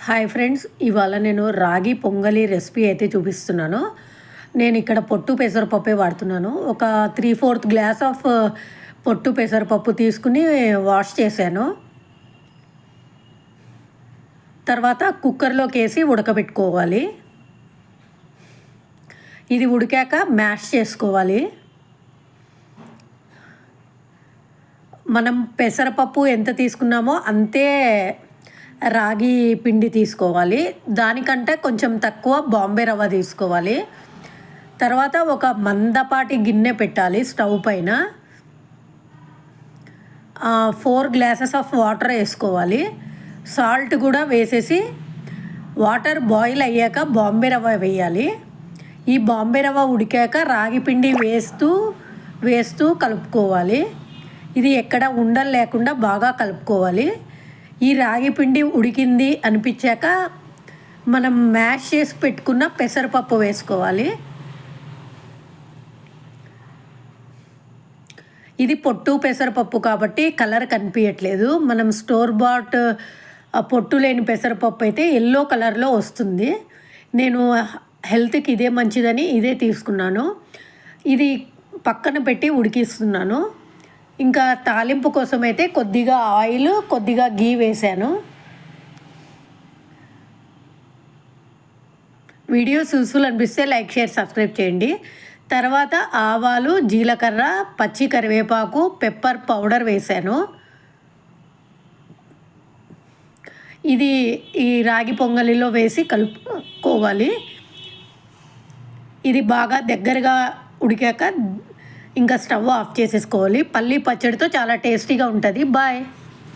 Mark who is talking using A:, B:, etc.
A: Hi friends, ఇవాళ నేను రాగి పొంగలి రెసిపీ అయితే చూపిస్తున్నాను. నేను ఇక్కడ పొట్టు పెసరపప్పే వాడుతున్నాను. ఒక 3/4 గ్లాస్ ఆఫ్ పొట్టు పెసరపప్పు తీసుకుని వాష్ చేశాను. తర్వాత కుక్కర్లోకి వేసి ఉడకబెట్టుకోవాలి. ఇది ఉడికాక మ్యాష్ చేసుకోవాలి. మనం పెసరపప్పు ఎంత తీసుకున్నామో అంతే రాగి పిండి తీసుకోవాలి. దానికంటే కొంచెం తక్కువ బాంబే రవ్వ తీసుకోవాలి. తర్వాత ఒక మందపాటి గిన్నె పెట్టాలి స్టవ్ పైన. 4 గ్లాసెస్ ఆఫ్ వాటర్ వేసుకోవాలి. సాల్ట్ కూడా వేసేసి వాటర్ బాయిల్ అయ్యాక బాంబే రవ్వ వేయాలి. ఈ బాంబే రవ్వ ఉడికాక రాగి పిండి వేస్తూ కలుపుకోవాలి. ఇది ఎక్కడ ఉండలు లేకుండా బాగా కలుపుకోవాలి. ఈ రాగి పిండి ఉడికింది అనిపించాక మనం మ్యాష్ చేసి పెట్టుకున్న పెసరపప్పు వేసుకోవాలి. ఇది పొట్టు పెసరపప్పు కాబట్టి కలర్ కనిపించట్లేదు. మనం స్టోర్ బాట్ పొట్టు లేని పెసరపప్పు అయితే ఎల్లో కలర్లో వస్తుంది. నేను హెల్త్కి ఇదే మంచిదని ఇదే తీసుకున్నాను. ఇది పక్కన పెట్టి ఉడికిస్తున్నాను. ఇంకా తాలింపు కోసం అయితే కొద్దిగా ఆయిల్, కొద్దిగా గీ వేసాను. వీడియోస్ యూస్ఫుల్ అనిపిస్తే లైక్, షేర్, సబ్స్క్రైబ్ చేయండి. తర్వాత ఆవాలు, జీలకర్ర, పచ్చి కరివేపాకు, పెప్పర్ పౌడర్ వేసాను. ఇది ఈ రాగి పొంగలిలో వేసి కలుపుకోవాలి. ఇది బాగా దగ్గరగా ఉడికాక ఇంకా స్టవ్ ఆఫ్ చేసేసుకోవాలి. పల్లి పచ్చడితో చాలా టేస్టీగా ఉంటుంది. బాయ్.